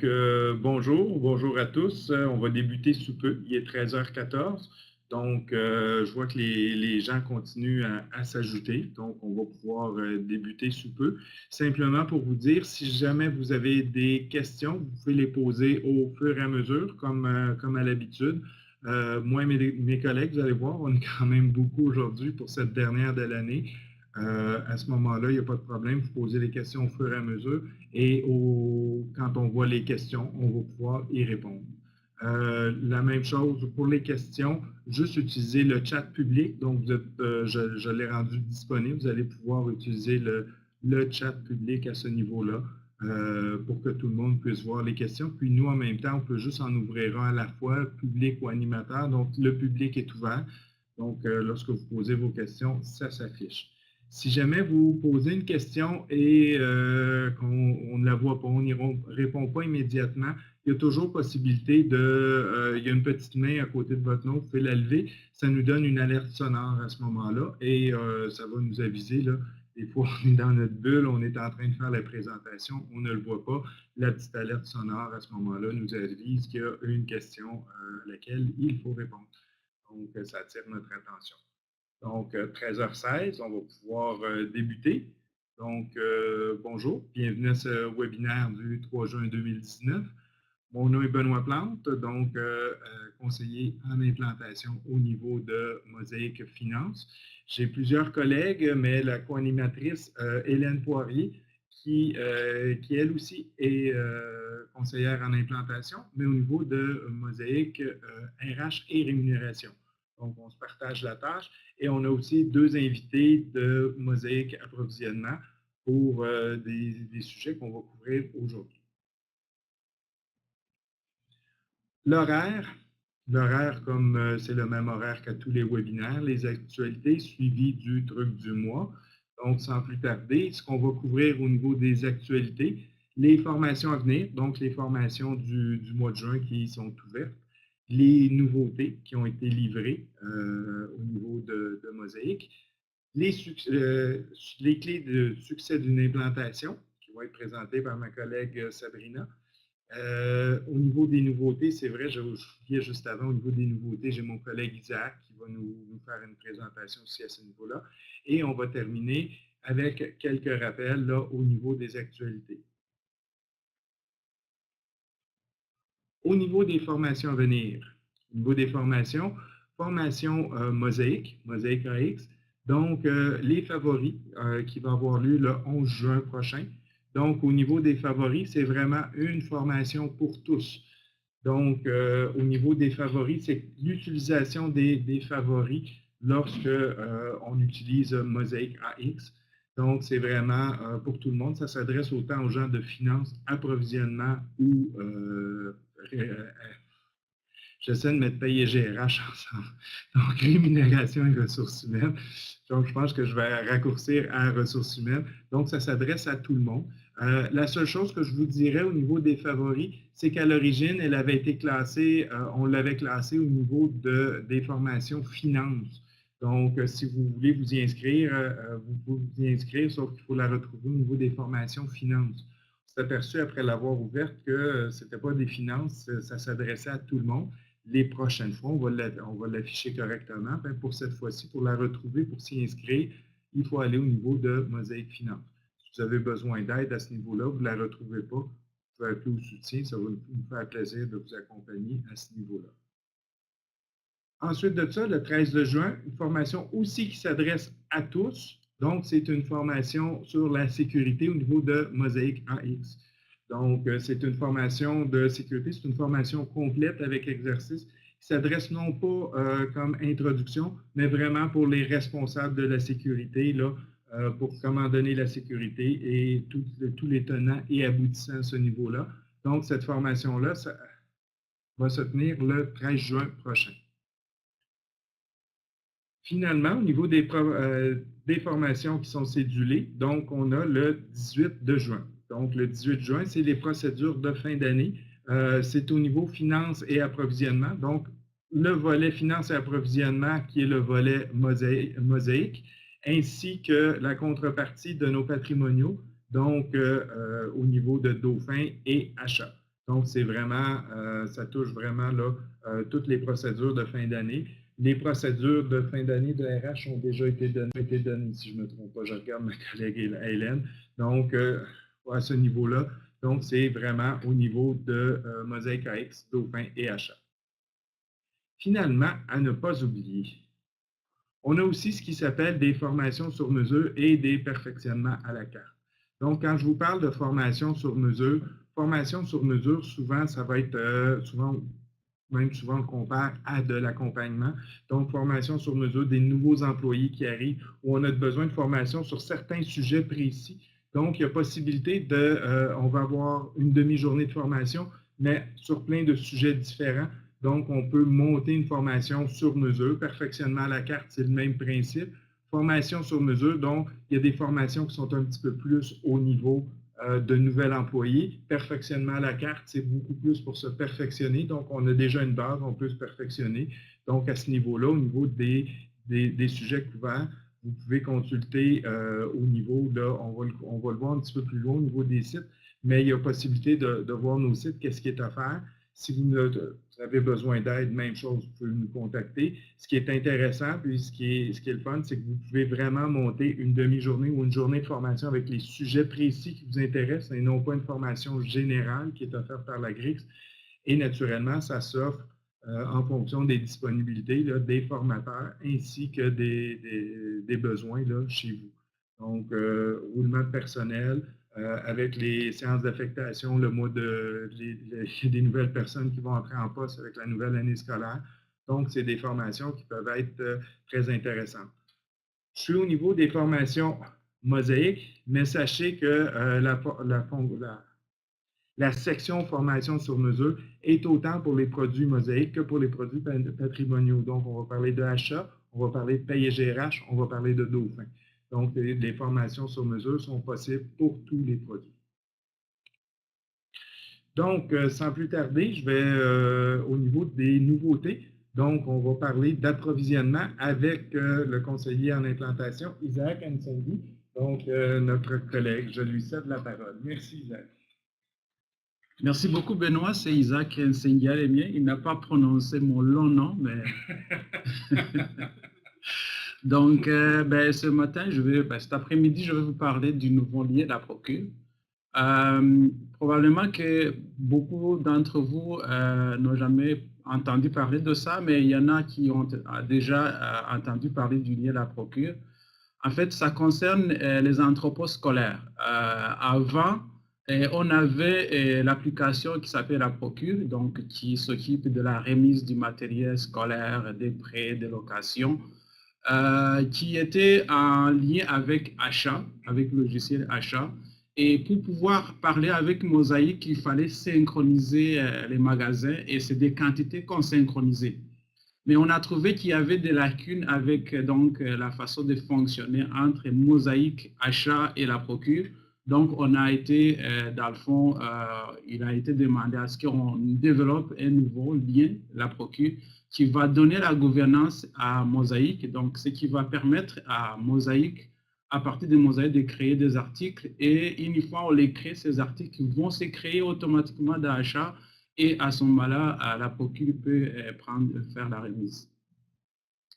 Bonjour à tous. On va débuter sous peu. Il est 13h14. Je vois que les gens continuent à s'ajouter. Donc, on va pouvoir débuter sous peu. Simplement pour vous dire, si jamais vous avez des questions, vous pouvez les poser au fur et à mesure, comme à l'habitude. Moi et mes collègues, vous allez voir, on est quand même beaucoup aujourd'hui pour cette dernière de l'année. À ce moment-là, il n'y a pas de problème. Vous posez les questions au fur et à mesure et quand on voit les questions, on va pouvoir y répondre. La même chose pour les questions, juste utiliser le chat public. Donc, je l'ai rendu disponible. Vous allez pouvoir utiliser le chat public à ce niveau-là pour que tout le monde puisse voir les questions. Puis nous, en même temps, on peut juste en ouvrir un à la fois, public ou animateur. Donc, le public est ouvert. Donc, lorsque vous posez vos questions, ça s'affiche. Si jamais vous posez une question et qu'on ne la voit pas, on n'y répond pas immédiatement, il y a toujours possibilité il y a une petite main à côté de votre nom, vous pouvez la lever, ça nous donne une alerte sonore à ce moment-là et ça va nous aviser, là, des fois on est dans notre bulle, on est en train de faire la présentation, on ne le voit pas, la petite alerte sonore à ce moment-là nous avise qu'il y a une question à laquelle il faut répondre. Donc, ça attire notre attention. Donc, 13h16, on va pouvoir débuter. Donc, bonjour, bienvenue à ce webinaire du 3 juin 2019. Mon nom est Benoît Plante, donc conseiller en implantation au niveau de Mosaïque Finance. J'ai plusieurs collègues, mais la co-animatrice Hélène Poirier, qui elle aussi est conseillère en implantation, mais au niveau de Mosaïque RH et rémunération. Donc, on se partage la tâche et on a aussi deux invités de Mosaïque Approvisionnement pour des sujets qu'on va couvrir aujourd'hui. L'horaire, comme c'est le même horaire qu'à tous les webinaires, les actualités suivies du truc du mois. Donc, sans plus tarder, ce qu'on va couvrir au niveau des actualités, les formations à venir, donc les formations du mois de juin qui sont ouvertes, les nouveautés qui ont été livrées au niveau de Mosaïque, les clés de succès d'une implantation qui vont être présentées par ma collègue Sabrina. Au niveau des nouveautés, c'est vrai, je vous disais juste avant, au niveau des nouveautés, j'ai mon collègue Isaac qui va nous faire une présentation aussi à ce niveau-là. Et on va terminer avec quelques rappels là, au niveau des actualités. Au niveau des formations à venir, au niveau des formations, formation Mosaïque AX, donc les favoris qui vont avoir lieu le 11 juin prochain. Donc, au niveau des favoris, c'est vraiment une formation pour tous. Donc, au niveau des favoris, c'est l'utilisation des favoris lorsque on utilise Mosaïque AX. Donc, c'est vraiment pour tout le monde. Ça s'adresse autant aux gens de finance, approvisionnement ou j'essaie de mettre paye et GRH ensemble. Donc, rémunération et ressources humaines. Donc, je pense que je vais raccourcir à ressources humaines. Donc, ça s'adresse à tout le monde. La seule chose que je vous dirais au niveau des favoris, c'est qu'à l'origine, elle avait été classée, on l'avait classée au niveau des formations finances. Donc, si vous voulez vous y inscrire, vous pouvez vous y inscrire, sauf qu'il faut la retrouver au niveau des formations finances. On s'est aperçu après l'avoir ouverte que ce n'était pas des finances, ça s'adressait à tout le monde. Les prochaines fois, on va l'afficher correctement. Bien, pour cette fois-ci, pour la retrouver, pour s'y inscrire, il faut aller au niveau de Mosaïque Finance. Si vous avez besoin d'aide à ce niveau-là, vous ne la retrouvez pas, vous pouvez appeler au soutien, ça va nous faire plaisir de vous accompagner à ce niveau-là. Ensuite de ça, le 13 juin, une formation aussi qui s'adresse à tous. Donc, c'est une formation sur la sécurité au niveau de Mosaïque AX. Donc, c'est une formation de sécurité, c'est une formation complète avec exercice qui s'adresse non pas comme introduction, mais vraiment pour les responsables de la sécurité, là, pour comment donner la sécurité et tous les tenants et aboutissants à ce niveau-là. Donc, cette formation-là, ça va se tenir le 13 juin prochain. Finalement, au niveau des formations qui sont cédulées, donc on a le 18 de juin. Donc, le 18 juin, c'est les procédures de fin d'année. C'est au niveau finance et approvisionnement. Donc, le volet finance et approvisionnement qui est le volet Mosaïque, ainsi que la contrepartie de nos patrimoniaux, donc au niveau de Dauphin et achat. Donc, c'est vraiment, ça touche vraiment là, toutes les procédures de fin d'année. Les procédures de fin d'année de RH ont déjà été données, si je ne me trompe pas. Je regarde ma collègue Hélène. Donc, à ce niveau-là, donc c'est vraiment au niveau de Mosaic AX, Dauphin et Achat. Finalement, à ne pas oublier, on a aussi ce qui s'appelle des formations sur mesure et des perfectionnements à la carte. Donc, quand je vous parle de formation sur mesure, souvent, ça va être souvent on compare à de l'accompagnement. Donc, formation sur mesure des nouveaux employés qui arrivent où on a besoin de formation sur certains sujets précis. Donc, il y a possibilité on va avoir une demi-journée de formation, mais sur plein de sujets différents. Donc, on peut monter une formation sur mesure. Perfectionnement à la carte, c'est le même principe. Formation sur mesure, donc, il y a des formations qui sont un petit peu plus au niveau de nouvel employé. Perfectionnement à la carte, c'est beaucoup plus pour se perfectionner. Donc, on a déjà une base, on peut se perfectionner. Donc, à ce niveau-là, au niveau des sujets couverts, vous pouvez consulter au niveau, là, on va le voir un petit peu plus loin au niveau des sites, mais il y a possibilité de voir nos sites, qu'est-ce qui est à faire. Si vous avez besoin d'aide, même chose, vous pouvez nous contacter. Ce qui est intéressant, puis ce qui est le fun, c'est que vous pouvez vraiment monter une demi-journée ou une journée de formation avec les sujets précis qui vous intéressent et non pas une formation générale qui est offerte par la GRIX. Et naturellement, ça s'offre en fonction des disponibilités là, des formateurs ainsi que des besoins là, chez vous. Donc, roulement de personnel, avec les séances d'affectation, le mois des nouvelles personnes qui vont entrer en poste avec la nouvelle année scolaire. Donc, c'est des formations qui peuvent être très intéressantes. Je suis au niveau des formations Mosaic, mais sachez que la section formation sur mesure est autant pour les produits Mosaic que pour les produits patrimoniaux. Donc, on va parler de achat, on va parler de paye et GRH, on va parler de Dauphin. Donc, les formations sur mesure sont possibles pour tous les produits. Donc, sans plus tarder, je vais au niveau des nouveautés. Donc, on va parler d'approvisionnement avec le conseiller en implantation, Isaac Ansendi, donc notre collègue. Je lui cède la parole. Merci, Isaac. Merci beaucoup, Benoît. C'est Isaac Nsengia Lemien. Il n'a pas prononcé mon long nom, mais... Donc, ce matin, cet après-midi, je vais vous parler du nouveau lien de la procure. Probablement que beaucoup d'entre vous n'ont jamais entendu parler de ça, mais il y en a qui ont déjà entendu parler du lien de la procure. En fait, ça concerne les entrepôts scolaires. Avant, on avait l'application qui s'appelle la procure, donc qui s'occupe de la remise du matériel scolaire, des prêts, des locations, qui était en lien avec Achat, avec le logiciel Achat. Et pour pouvoir parler avec Mosaic, il fallait synchroniser les magasins et c'est des quantités qu'on synchronisait. Mais on a trouvé qu'il y avait des lacunes avec donc la façon de fonctionner entre Mosaic, Achat et la procure. Donc, on a été, dans le fond, il a été demandé à ce qu'on développe un nouveau lien, la procure, qui va donner la gouvernance à Mosaic. Donc, ce qui va permettre à Mosaic, à partir de Mosaic, de créer des articles. Et une fois on les crée, ces articles vont se créer automatiquement dans Achat. Et à ce moment-là, la procure peut faire la remise.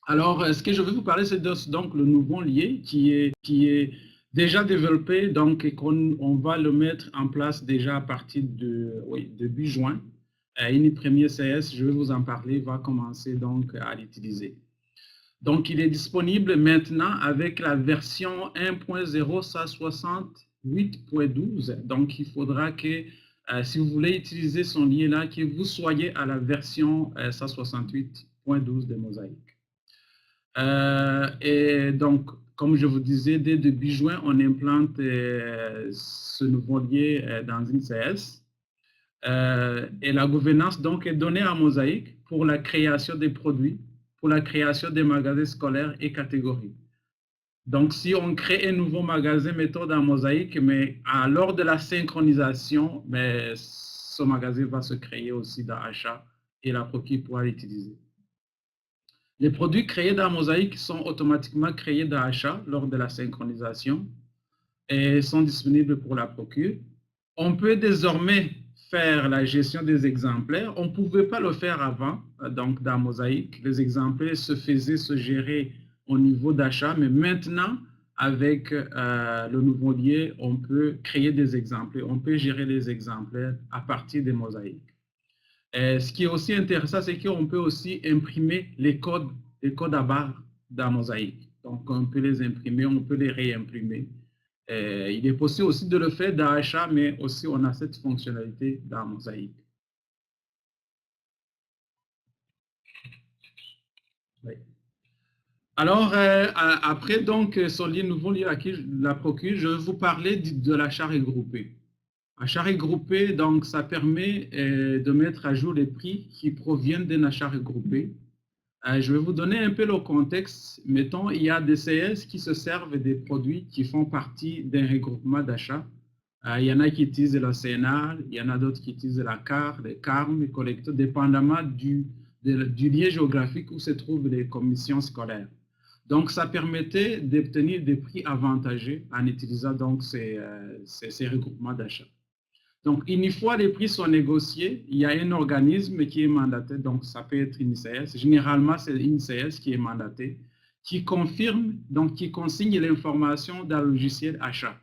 Alors, ce que je vais vous parler, c'est donc le nouveau lien qui est déjà développé, donc on va le mettre en place déjà à partir de début juin. Une première CS, je vais vous en parler, va commencer donc à l'utiliser. Donc, il est disponible maintenant avec la version 1.0 SA68.12. Donc, il faudra que si vous voulez utiliser son lien-là, que vous soyez à la version SA68.12 de Mosaic. Et donc, comme je vous disais, dès début juin, on implante ce nouveau lien dans une CS. Et la gouvernance donc est donnée à Mosaic pour la création des produits, pour la création des magasins scolaires et catégories. Donc, si on crée un nouveau magasin, mettons dans Mosaic, mais lors de la synchronisation, ce magasin va se créer aussi dans Achat et la procure pourra l'utiliser. Les produits créés dans Mosaic sont automatiquement créés dans Achat lors de la synchronisation et sont disponibles pour la procure. On peut désormais faire la gestion des exemplaires. On ne pouvait pas le faire avant, donc dans Mosaic. Les exemplaires se géraient au niveau d'achat, mais maintenant, avec le nouveau lien, on peut créer des exemplaires, on peut gérer les exemplaires à partir des Mosaic. Ce qui est aussi intéressant, c'est qu'on peut aussi imprimer les codes à barre dans Mosaic. Donc, on peut les imprimer, on peut les réimprimer. Il est possible aussi de le faire dans Achat, mais aussi on a cette fonctionnalité dans Mosaic. Oui. Alors, après donc sur les nouveaux liens à qui la procure, je vais vous parler de l'achat regroupé. Achat regroupé, donc ça permet de mettre à jour les prix qui proviennent d'un achat regroupé. Je vais vous donner un peu le contexte. Mettons, il y a des CS qui se servent des produits qui font partie d'un regroupement d'achat. Il y en a qui utilisent la CNR, il y en a d'autres qui utilisent la CAR, les CARM, les collecteurs, dépendamment du lien géographique où se trouvent les commissions scolaires. Donc, ça permettait d'obtenir des prix avantageux en utilisant donc ces regroupements d'achat. Donc, une fois les prix sont négociés, il y a un organisme qui est mandaté, donc ça peut être une ICS. Généralement, c'est une ICS qui est mandatée, qui confirme, donc qui consigne l'information dans le logiciel achat.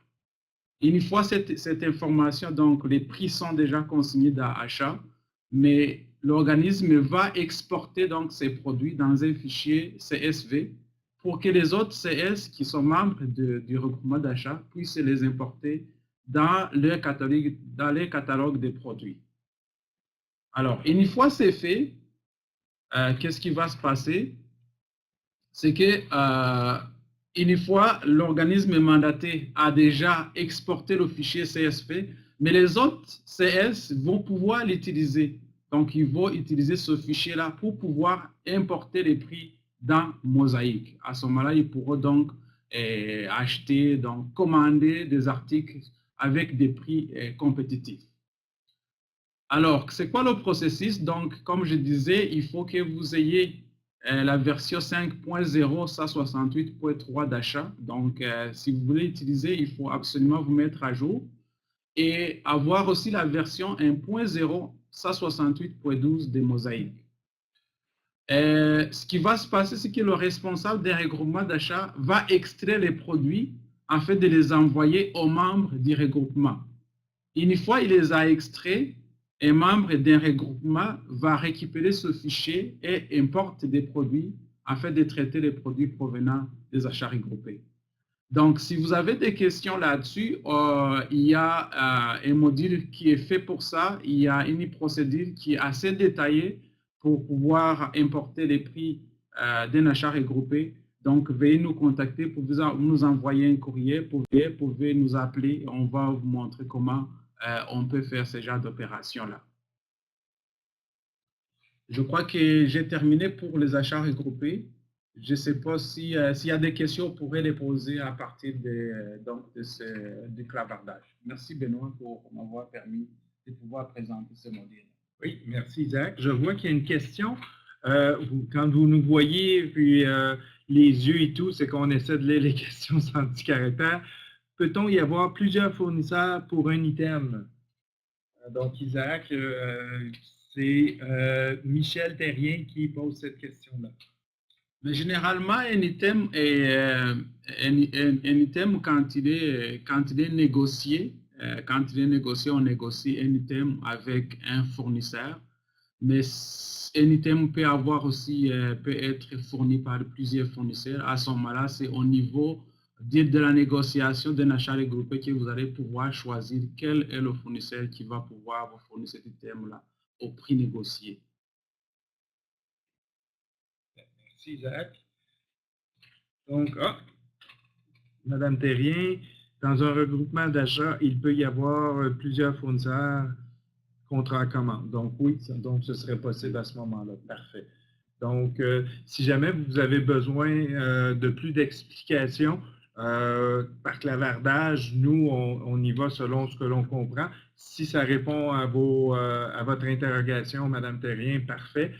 Une fois cette information, donc les prix sont déjà consignés dans achat, mais l'organisme va exporter donc ces produits dans un fichier CSV pour que les autres CS qui sont membres du regroupement d'achat puissent les importer dans les catalogues des produits. Alors, une fois c'est fait, qu'est-ce qui va se passer? C'est que une fois l'organisme mandaté a déjà exporté le fichier CSV, mais les autres CS vont pouvoir l'utiliser. Donc, ils vont utiliser ce fichier-là pour pouvoir importer les prix dans Mosaic. À ce moment-là, ils pourront donc acheter, donc commander des articles avec des prix compétitifs. Alors, c'est quoi le processus? Donc, comme je disais, il faut que vous ayez la version 5.0 SA68.3 d'achat. Donc, si vous voulez utiliser, il faut absolument vous mettre à jour et avoir aussi la version 1.0 SA68.12 de Mosaic. Ce qui va se passer, c'est que le responsable des regroupements d'achat va extraire les produits afin de les envoyer aux membres du regroupement. Une fois il les a extraits, un membre d'un regroupement va récupérer ce fichier et importe des produits afin de traiter les produits provenant des achats regroupés. Donc, si vous avez des questions là-dessus, il y a un module qui est fait pour ça. Il y a une procédure qui est assez détaillée pour pouvoir importer les prix d'un achat regroupé. Donc, veuillez nous contacter pour nous envoyer un courrier, vous pouvez nous appeler. On va vous montrer comment on peut faire ce genre d'opération-là. Je crois que j'ai terminé pour les achats regroupés. Je ne sais pas s'il y a des questions, on pourrait les poser à partir du clavardage. Merci Benoît pour m'avoir permis de pouvoir présenter ce module. Oui, merci Isaac. Je vois qu'il y a une question. Quand vous nous voyez, puis les yeux et tout, c'est qu'on essaie de lire les questions sans petit caractère. Peut-on y avoir plusieurs fournisseurs pour un item? Donc Isaac, c'est Michel Terrien qui pose cette question-là. Mais généralement, un item, quand il est négocié, on négocie un item avec un fournisseur. Mais un item peut être fourni par plusieurs fournisseurs. À ce moment-là, c'est au niveau de la négociation d'un achat regroupé que vous allez pouvoir choisir quel est le fournisseur qui va pouvoir vous fournir cet item-là au prix négocié. Merci Isaac. Donc, Madame Terrien, dans un regroupement d'achat, il peut y avoir plusieurs fournisseurs contrat à commande. Donc oui, donc ce serait possible à ce moment-là. Parfait. Donc, si jamais vous avez besoin de plus d'explications par clavardage, nous, on y va selon ce que l'on comprend. Si ça répond à votre interrogation, Madame Terrien, parfait.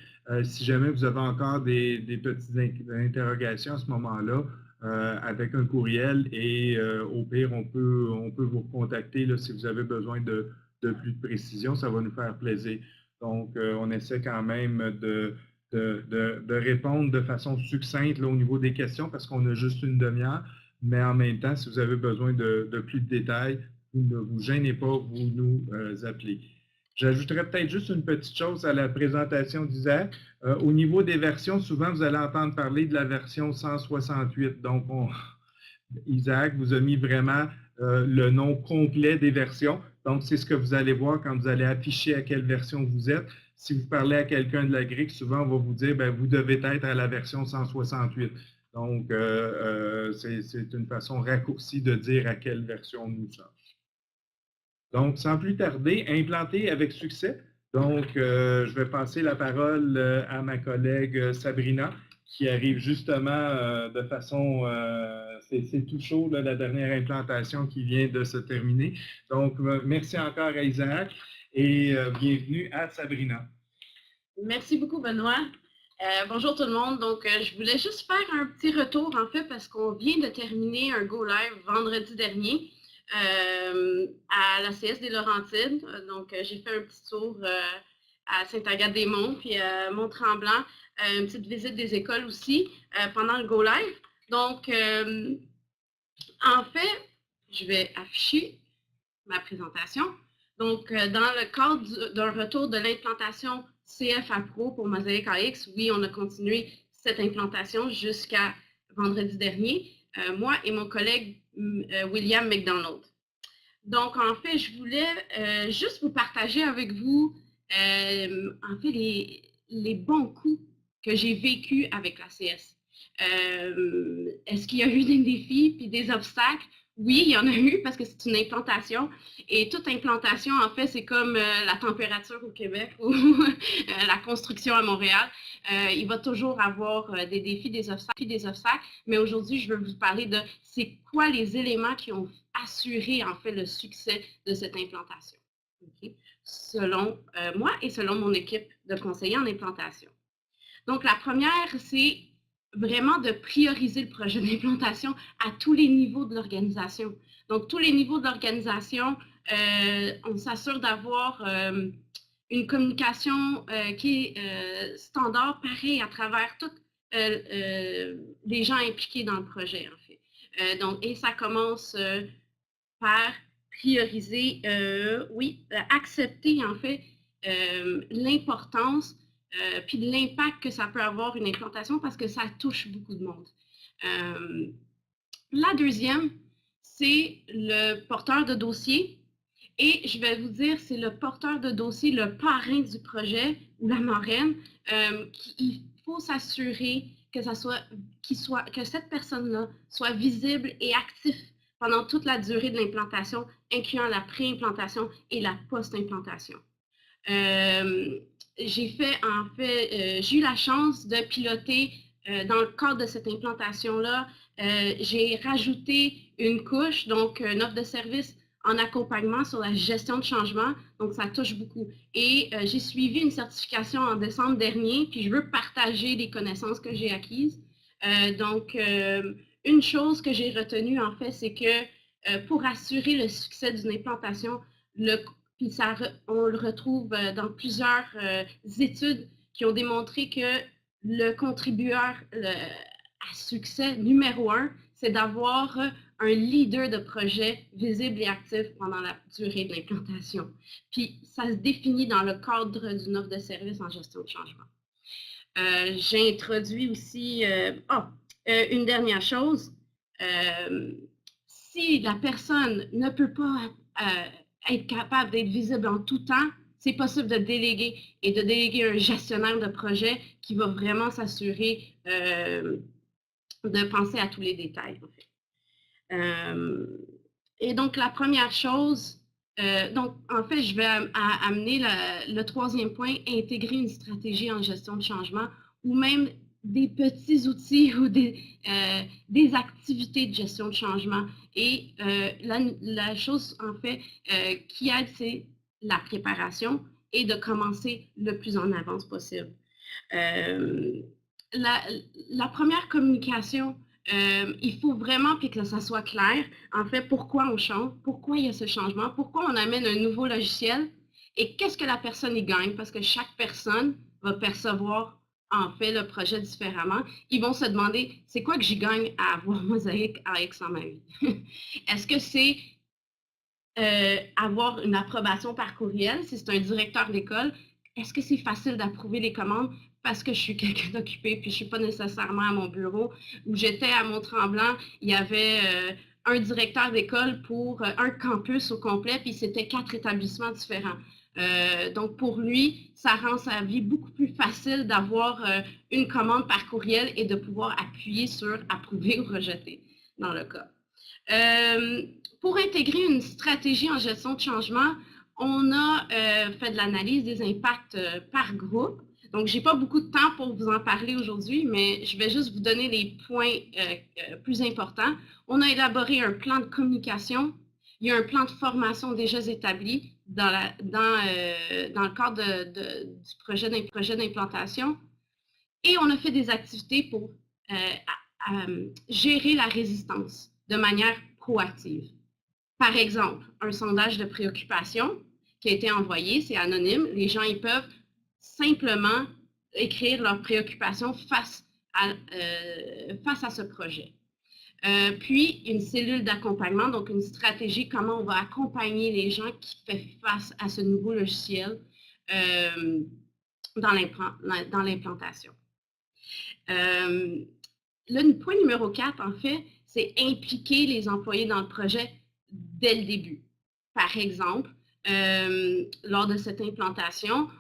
Si jamais vous avez encore des petites interrogations à ce moment-là, avec un courriel et au pire, on peut vous contacter là, si vous avez besoin de plus de précision. Ça va nous faire plaisir. Donc, on essaie quand même de répondre de façon succincte là, au niveau des questions parce qu'on a juste une demi-heure. Mais en même temps, si vous avez besoin de plus de détails, vous ne vous gênez pas, vous nous appelez. J'ajouterais peut-être juste une petite chose à la présentation d'Isaac. Au niveau des versions, souvent, vous allez entendre parler de la version 168. Donc, Isaac vous a mis vraiment le nom complet des versions. Donc, c'est ce que vous allez voir quand vous allez afficher à quelle version vous êtes. Si vous parlez à quelqu'un de la grecque, souvent, on va vous dire, bien, vous devez être à la version 168. Donc, c'est une façon raccourcie de dire à quelle version nous sommes. Donc, sans plus tarder, implanté avec succès. Donc, je vais passer la parole à ma collègue Sabrina, qui arrive justement de façon, c'est tout chaud, là, la dernière implantation qui vient de se terminer. Donc, merci encore à Isaac et bienvenue à Sabrina. Merci beaucoup, Benoît. Bonjour tout le monde. Donc, je voulais juste faire un petit retour, en fait, parce qu'on vient de terminer un Go Live vendredi dernier à la CS des Laurentides. Donc, j'ai fait un petit tour à Sainte-Agathe-des-Monts, puis à Mont-Tremblant, une petite visite des écoles aussi pendant le Go Live. Donc, en fait, je vais afficher ma présentation. Donc, dans le cadre d'un retour de l'implantation CFA Pro pour Mosaic AX, oui, on a continué cette implantation jusqu'à vendredi dernier, moi et mon collègue William McDonald. Donc, en fait, je voulais juste vous partager avec vous, en fait, les bons coups que j'ai vécus avec la CS. Est-ce qu'il y a eu des défis puis des obstacles? Oui, il y en a eu parce que c'est une implantation et toute implantation, en fait, c'est comme la température au Québec ou la construction à Montréal. Il va toujours avoir des défis, des obstacles, mais aujourd'hui, je veux vous parler de c'est quoi les éléments qui ont assuré, en fait, le succès de cette implantation, okay? Selon moi et selon mon équipe de conseillers en implantation. Donc, la première, c'est vraiment de prioriser le projet d'implantation à tous les niveaux de l'organisation. Donc, tous les niveaux de l'organisation, on s'assure d'avoir une communication qui est standard, pareil, à travers tous les gens impliqués dans le projet, en fait. Donc, et ça commence par prioriser, accepter, en fait, l'importance puis de l'impact que ça peut avoir une implantation parce que ça touche beaucoup de monde. La deuxième, c'est le porteur de dossier. Et je vais vous dire, c'est le porteur de dossier, le parrain du projet ou la marraine. Il faut s'assurer que cette personne-là soit visible et active pendant toute la durée de l'implantation, incluant la pré-implantation et la post-implantation. J'ai eu la chance de piloter dans le cadre de cette implantation-là. J'ai rajouté une couche, donc une offre de service en accompagnement sur la gestion de changement. Donc, ça touche beaucoup. Et j'ai suivi une certification en décembre dernier, puis je veux partager les connaissances que j'ai acquises. Une chose que j'ai retenue, en fait, c'est que pour assurer le succès d'une implantation, puis on le retrouve dans plusieurs études qui ont démontré que le contributeur à succès numéro 1, c'est d'avoir un leader de projet visible et actif pendant la durée de l'implantation. Puis ça se définit dans le cadre d'une offre de service en gestion de changement. J'ai introduit aussi une dernière chose. Si la personne ne peut pas être capable d'être visible en tout temps, c'est possible de déléguer et de déléguer un gestionnaire de projet qui va vraiment s'assurer de penser à tous les détails. En fait. Et donc, la première chose, en fait, je vais amener le troisième point, intégrer une stratégie en gestion de changement ou même des petits outils ou des activités de gestion de changement. Et la chose, en fait, qui aide, c'est la préparation et de commencer le plus en avance possible. La première communication il faut vraiment puis que ça soit clair, en fait, pourquoi on change, pourquoi il y a ce changement, pourquoi on amène un nouveau logiciel et qu'est-ce que la personne y gagne, parce que chaque personne va percevoir en fait le projet différemment. Ils vont se demander, c'est quoi que j'y gagne à avoir Mosaïque AX dans ma vie? Est-ce que c'est avoir une approbation par courriel, si c'est un directeur d'école, est-ce que c'est facile d'approuver les commandes parce que je suis quelqu'un d'occupé puis je ne suis pas nécessairement à mon bureau? Où j'étais à Mont-Tremblant, il y avait un directeur d'école pour un campus au complet, puis c'était 4 établissements différents. Donc, pour lui, ça rend sa vie beaucoup plus facile d'avoir une commande par courriel et de pouvoir appuyer sur « Approuver » ou « Rejeter » dans le cas. Pour intégrer une stratégie en gestion de changement, on a fait de l'analyse des impacts par groupe. Donc, je n'ai pas beaucoup de temps pour vous en parler aujourd'hui, mais je vais juste vous donner les points plus importants. On a élaboré un plan de communication. Il y a un plan de formation déjà établi dans le cadre du projet d'implantation. Et on a fait des activités pour gérer la résistance de manière proactive. Par exemple, un sondage de préoccupation qui a été envoyé, c'est anonyme. Les gens ils peuvent simplement écrire leurs préoccupations face à ce projet. Puis, une cellule d'accompagnement, donc une stratégie, comment on va accompagner les gens qui font face à ce nouveau logiciel dans l'implantation. Le point numéro 4, en fait, c'est impliquer les employés dans le projet dès le début. Par exemple, lors de cette implantation,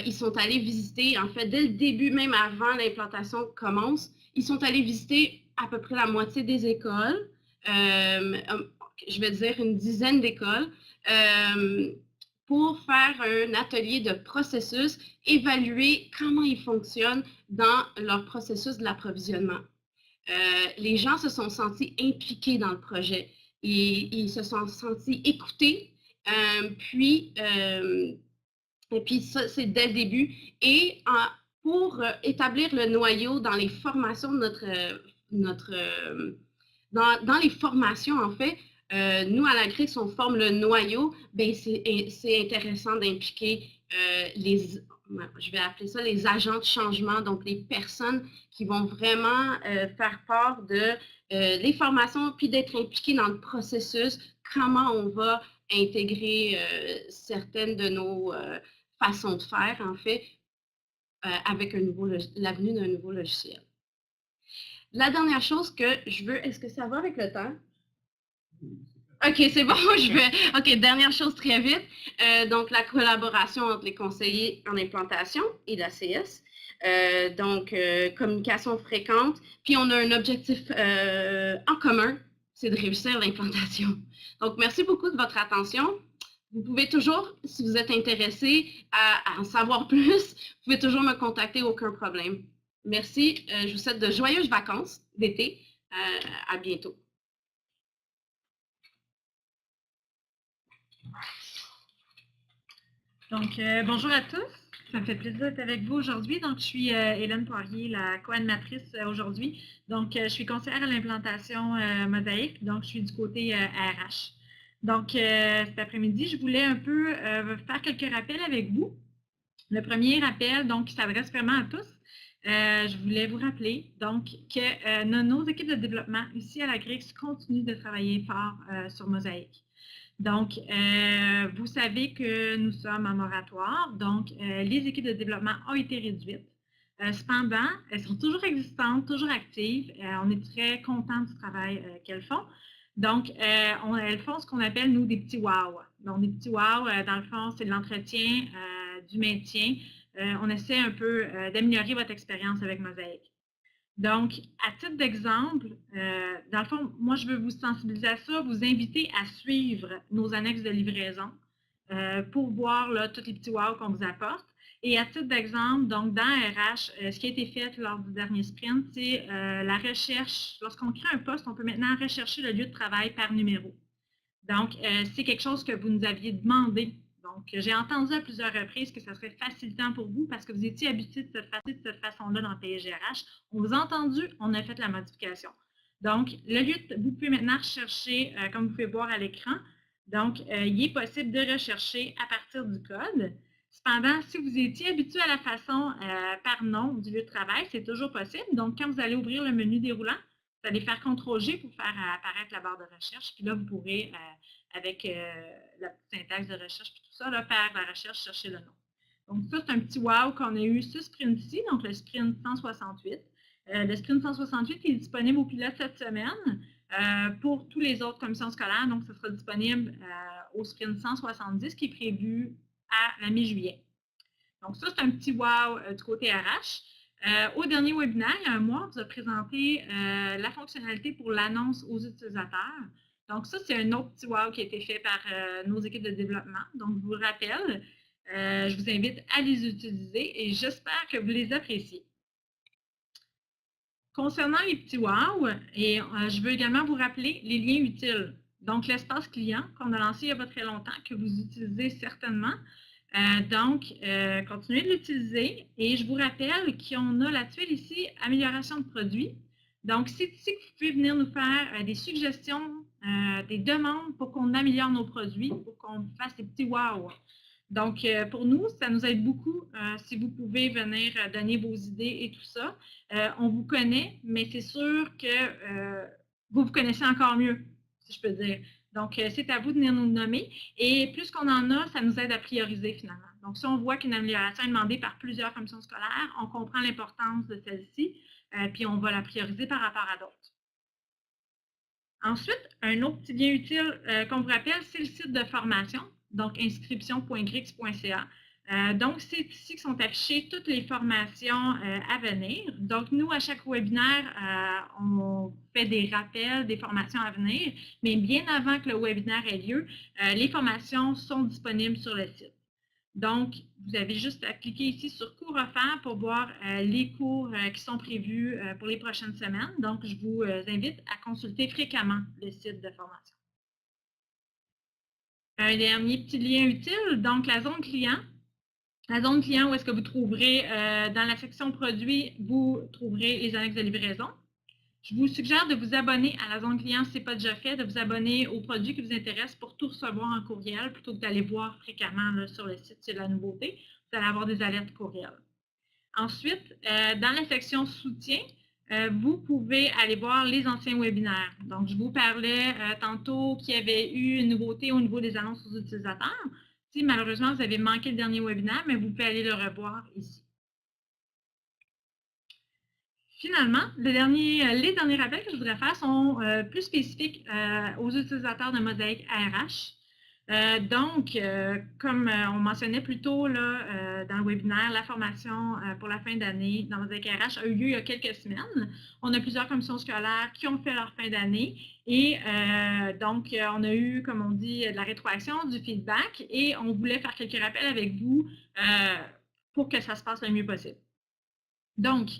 ils sont allés visiter, en fait, dès le début, même avant l'implantation commence, ils sont allés visiter à peu près la moitié des écoles, je vais dire une dizaine d'écoles, pour faire un atelier de processus, évaluer comment ils fonctionnent dans leur processus de l'approvisionnement. Les gens se sont sentis impliqués dans le projet. Ils se sont sentis écoutés, puis ça, c'est dès le début. Et pour établir le noyau dans les formations de dans les formations, en fait, nous, à l'Agrix, on forme le noyau, ben c'est intéressant d'impliquer je vais appeler ça les agents de changement, donc les personnes qui vont vraiment faire part de les formations, puis d'être impliqués dans le processus, comment on va intégrer certaines de nos façons de faire, en fait, avec l'avenue d'un nouveau logiciel. La dernière chose que je veux, est-ce que ça va avec le temps? OK, c'est bon, OK, dernière chose très vite. Donc, la collaboration entre les conseillers en implantation et l'ACS. Donc, communication fréquente. Puis, on a un objectif en commun, c'est de réussir l'implantation. Donc, merci beaucoup de votre attention. Vous pouvez toujours, si vous êtes intéressé à en savoir plus, vous pouvez toujours me contacter, aucun problème. Merci, je vous souhaite de joyeuses vacances d'été. À bientôt. Donc, bonjour à tous. Ça me fait plaisir d'être avec vous aujourd'hui. Donc, je suis Hélène Poirier, la co-animatrice aujourd'hui. Donc, je suis conseillère à l'implantation Mosaïque. Donc, je suis du côté RH. Donc, cet après-midi, je voulais un peu faire quelques rappels avec vous. Le premier rappel, donc, qui s'adresse vraiment à tous. Je voulais vous rappeler donc que nos équipes de développement ici à l'Agrix continuent de travailler fort sur Mosaïque. Donc, vous savez que nous sommes en moratoire, donc les équipes de développement ont été réduites. Cependant, elles sont toujours existantes, toujours actives. On est très contents du travail qu'elles font. Donc, elles font ce qu'on appelle, nous, des petits wow. Donc, des petits wow, dans le fond, c'est de l'entretien, du maintien. On essaie un peu d'améliorer votre expérience avec Mosaïque. Donc, à titre d'exemple, dans le fond, moi, je veux vous sensibiliser à ça, vous inviter à suivre nos annexes de livraison pour voir là, tous les petits wow qu'on vous apporte. Et à titre d'exemple, donc dans RH, ce qui a été fait lors du dernier sprint, c'est la recherche. Lorsqu'on crée un poste, on peut maintenant rechercher le lieu de travail par numéro. Donc, c'est quelque chose que vous nous aviez demandé. Donc, j'ai entendu à plusieurs reprises que ça serait facilitant pour vous parce que vous étiez habitué de cette façon-là dans le PSGRH. On vous a entendu, on a fait la modification. Donc, vous pouvez maintenant rechercher, comme vous pouvez voir à l'écran. Donc, il est possible de rechercher à partir du code. Cependant, si vous étiez habitué à la façon par nom du lieu de travail, c'est toujours possible. Donc, quand vous allez ouvrir le menu déroulant, vous allez faire CTRL-G pour faire apparaître la barre de recherche. Puis là, vous pourrez, avec la petite syntaxe de recherche et tout ça, là, faire la recherche, chercher le nom. Donc, ça, c'est un petit wow qu'on a eu ce sprint-ci, donc le sprint 168. Le sprint 168 est disponible au pilote cette semaine. Pour tous les autres commissions scolaires, donc ce sera disponible au sprint 170 qui est prévu à la mi-juillet. Donc ça, c'est un petit wow du côté RH. Au dernier webinaire, il y a un mois, on vous a présenté la fonctionnalité pour l'annonce aux utilisateurs. Donc ça, c'est un autre petit wow qui a été fait par nos équipes de développement. Donc je vous le rappelle, je vous invite à les utiliser et j'espère que vous les appréciez. Concernant les petits wow, et je veux également vous rappeler les liens utiles. Donc, l'espace client qu'on a lancé il n'y a pas très longtemps, que vous utilisez certainement. Continuez de l'utiliser. Et je vous rappelle qu'on a la tuile ici, amélioration de produits. Donc, c'est ici que vous pouvez venir nous faire des suggestions, des demandes pour qu'on améliore nos produits, pour qu'on fasse des petits wow. Donc, pour nous, ça nous aide beaucoup si vous pouvez venir donner vos idées et tout ça. On vous connaît, mais c'est sûr que vous vous connaissez encore mieux, si je peux dire. Donc, c'est à vous de venir nous nommer. Et plus qu'on en a, ça nous aide à prioriser finalement. Donc, si on voit qu'une amélioration est demandée par plusieurs commissions scolaires, on comprend l'importance de celle-ci, puis on va la prioriser par rapport à d'autres. Ensuite, un autre petit lien utile qu'on vous rappelle, c'est le site de formation. Donc, inscription.grix.ca. Donc, c'est ici que sont affichées toutes les formations à venir. Donc, nous, à chaque webinaire, on fait des rappels des formations à venir, mais bien avant que le webinaire ait lieu, les formations sont disponibles sur le site. Donc, vous avez juste à cliquer ici sur cours offerts pour voir les cours qui sont prévus pour les prochaines semaines. Donc, je vous invite à consulter fréquemment le site de formation. Un dernier petit lien utile, donc la zone client. La zone client où est-ce que vous trouverez, dans la section produits, vous trouverez les annexes de livraison. Je vous suggère de vous abonner à la zone client si ce n'est pas déjà fait, de vous abonner aux produits qui vous intéressent pour tout recevoir en courriel plutôt que d'aller voir fréquemment là, sur le site, c'est la nouveauté. Vous allez avoir des alertes courriel. Ensuite, dans la section soutien, vous pouvez aller voir les anciens webinaires. Donc, je vous parlais tantôt qu'il y avait eu une nouveauté au niveau des annonces aux utilisateurs. Si malheureusement vous avez manqué le dernier webinaire, mais vous pouvez aller le revoir ici. Finalement, les derniers rappels que je voudrais faire sont plus spécifiques aux utilisateurs de Mosaic ARH. Comme on mentionnait plus tôt là, dans le webinaire, la formation pour la fin d'année dans Mosaic ARH a eu lieu il y a quelques semaines. On a plusieurs commissions scolaires qui ont fait leur fin d'année et on a eu, comme on dit, de la rétroaction, du feedback et on voulait faire quelques rappels avec vous pour que ça se passe le mieux possible. Donc,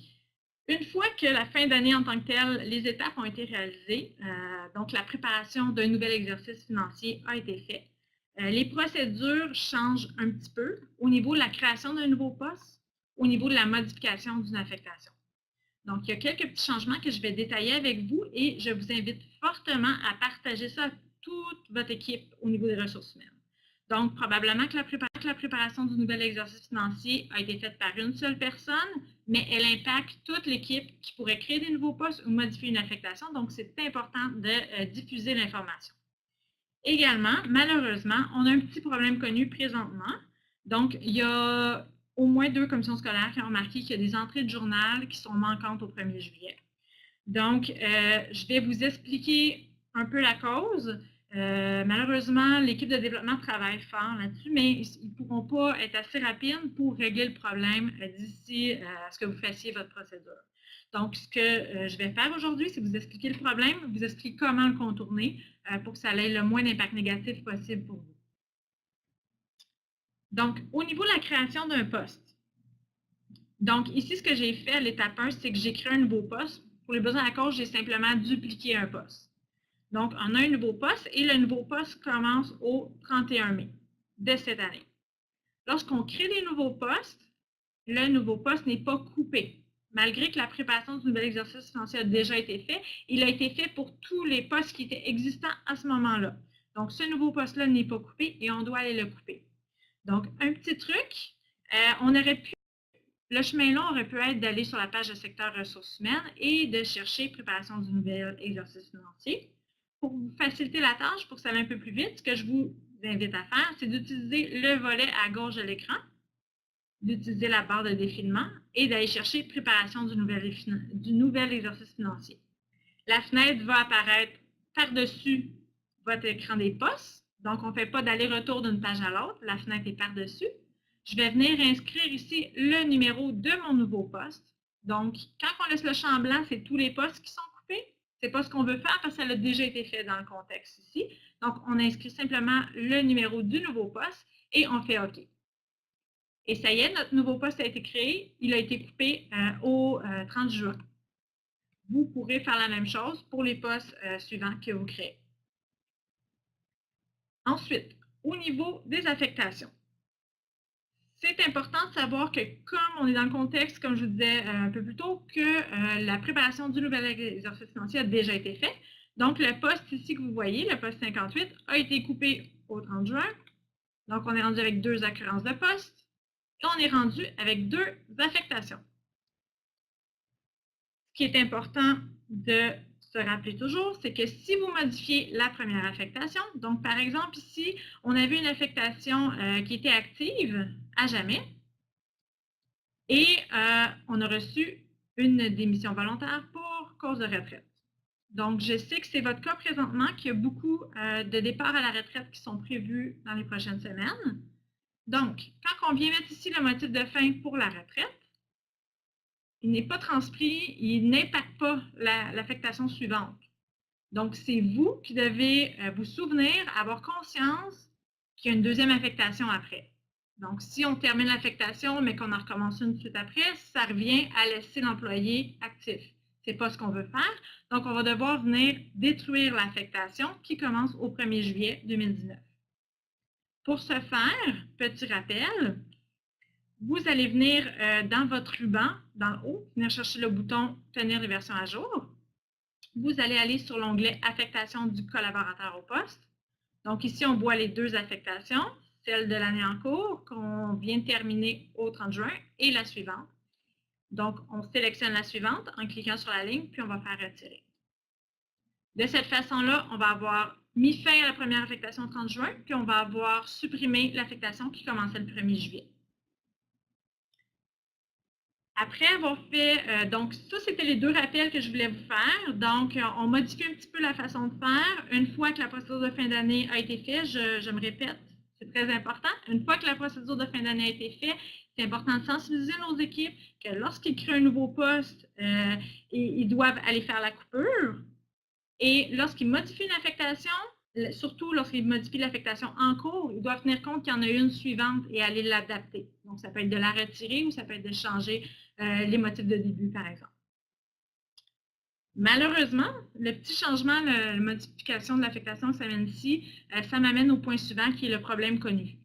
une fois que la fin d'année en tant que telle, les étapes ont été réalisées, donc la préparation d'un nouvel exercice financier a été faite. Les procédures changent un petit peu au niveau de la création d'un nouveau poste, au niveau de la modification d'une affectation. Donc, il y a quelques petits changements que je vais détailler avec vous et je vous invite fortement à partager ça à toute votre équipe au niveau des ressources humaines. Donc, probablement que la préparation du nouvel exercice financier a été faite par une seule personne, mais elle impacte toute l'équipe qui pourrait créer des nouveaux postes ou modifier une affectation. Donc, c'est important de diffuser l'information. Également, malheureusement, on a un petit problème connu présentement. Donc, il y a au moins 2 commissions scolaires qui ont remarqué qu'il y a des entrées de journal qui sont manquantes au 1er juillet. Donc, je vais vous expliquer un peu la cause. Malheureusement, l'équipe de développement travaille fort là-dessus, mais ils ne pourront pas être assez rapides pour régler le problème d'ici à ce que vous fassiez votre procédure. Donc, ce que je vais faire aujourd'hui, c'est vous expliquer le problème, vous expliquer comment le contourner pour que ça ait le moins d'impact négatif possible pour vous. Donc, au niveau de la création d'un poste, donc ici, ce que j'ai fait à l'étape 1, c'est que j'ai créé un nouveau poste. Pour les besoins à la cause, j'ai simplement dupliqué un poste. Donc, on a un nouveau poste et le nouveau poste commence au 31 mai de cette année. Lorsqu'on crée des nouveaux postes, le nouveau poste n'est pas coupé. malgré que la préparation du nouvel exercice financier a déjà été fait, il a été fait pour tous les postes qui étaient existants à ce moment-là. Donc, ce nouveau poste-là n'est pas coupé et on doit aller le couper. Donc, un petit truc, le chemin long aurait pu être d'aller sur la page de secteur ressources humaines et de chercher préparation du nouvel exercice financier. Pour vous faciliter la tâche, pour que ça aille un peu plus vite, ce que je vous invite à faire, c'est d'utiliser le volet à gauche de l'écran, d'utiliser la barre de défilement et d'aller chercher préparation du nouvel exercice financier. La fenêtre va apparaître par-dessus votre écran des postes. Donc, on ne fait pas d'aller-retour d'une page à l'autre. La fenêtre est par-dessus. Je vais venir inscrire ici le numéro de mon nouveau poste. Donc, quand on laisse le champ blanc, c'est tous les postes qui sont coupés. Ce n'est pas ce qu'on veut faire parce que ça a déjà été fait dans le contexte ici. Donc, on inscrit simplement le numéro du nouveau poste et on fait OK. Et ça y est, notre nouveau poste a été créé. Il a été coupé au 30 juin. Vous pourrez faire la même chose pour les postes suivants que vous créez. Ensuite, au niveau des affectations. C'est important de savoir que comme on est dans le contexte, comme je vous disais un peu plus tôt, que la préparation du nouvel exercice financier a déjà été faite. Donc, le poste ici que vous voyez, le poste 58, a été coupé au 30 juin. Donc, on est rendu avec 2 occurrences de poste. Et on est rendu avec 2 affectations. Ce qui est important de se rappeler toujours, c'est que si vous modifiez la première affectation, donc par exemple ici, on avait une affectation qui était active à jamais et on a reçu une démission volontaire pour cause de retraite. Donc, je sais que c'est votre cas présentement, qu'il y a beaucoup de départs à la retraite qui sont prévus dans les prochaines semaines. Donc, quand on vient mettre ici le motif de fin pour la retraite, il n'est pas transpris, il n'impacte pas l'affectation suivante. Donc, c'est vous qui devez vous souvenir, avoir conscience qu'il y a une deuxième affectation après. Donc, si on termine l'affectation, mais qu'on en recommence une suite après, ça revient à laisser l'employé actif. Ce n'est pas ce qu'on veut faire. Donc, on va devoir venir détruire l'affectation qui commence au 1er juillet 2019. Pour ce faire, petit rappel, vous allez venir dans votre ruban, dans le haut, venir chercher le bouton « Tenir les versions à jour ». Vous allez aller sur l'onglet « Affectation du collaborateur au poste ». Donc ici, on voit les 2 affectations, celle de l'année en cours qu'on vient de terminer au 30 juin et la suivante. Donc, on sélectionne la suivante en cliquant sur la ligne, puis on va faire « Retirer ». De cette façon-là, on va avoir mis fin à la première affectation au 30 juin, puis on va avoir supprimé l'affectation qui commençait le 1er juillet. Après avoir fait, donc ça, c'était les 2 rappels que je voulais vous faire. Donc, on modifie un petit peu la façon de faire. Une fois que la procédure de fin d'année a été faite, je me répète, c'est très important. Une fois que la procédure de fin d'année a été faite, c'est important de sensibiliser nos équipes que lorsqu'ils créent un nouveau poste, ils doivent aller faire la coupure. Et lorsqu'ils modifient une affectation, surtout lorsqu'ils modifient l'affectation en cours, ils doivent tenir compte qu'il y en a une suivante et aller l'adapter. Donc, ça peut être de la retirer ou ça peut être de changer les motifs de début, par exemple. Malheureusement, le petit changement, la modification de l'affectation que ça mène ici, ça m'amène au point suivant qui est le problème connu.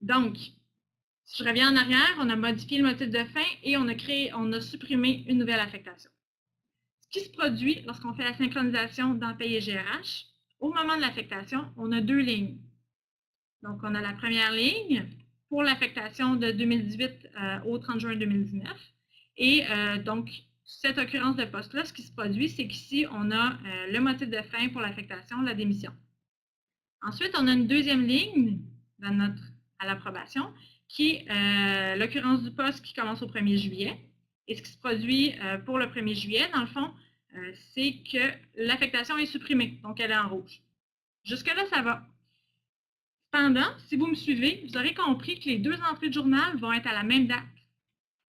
Donc, si je reviens en arrière, on a modifié le motif de fin et on a supprimé une nouvelle affectation. Ce qui se produit lorsqu'on fait la synchronisation dans Paye et GRH, au moment de l'affectation, on a 2 lignes. Donc, on a la première ligne pour l'affectation de 2018 au 30 juin 2019. Et donc, cette occurrence de poste-là, ce qui se produit, c'est qu'ici, on a le motif de fin pour l'affectation, la démission. Ensuite, on a une deuxième ligne à l'approbation, qui est l'occurrence du poste qui commence au 1er juillet. Et ce qui se produit pour le 1er juillet, dans le fond, c'est que l'affectation est supprimée, donc elle est en rouge. Jusque-là, ça va. Cependant, si vous me suivez, vous aurez compris que les 2 entrées de journal vont être à la même date.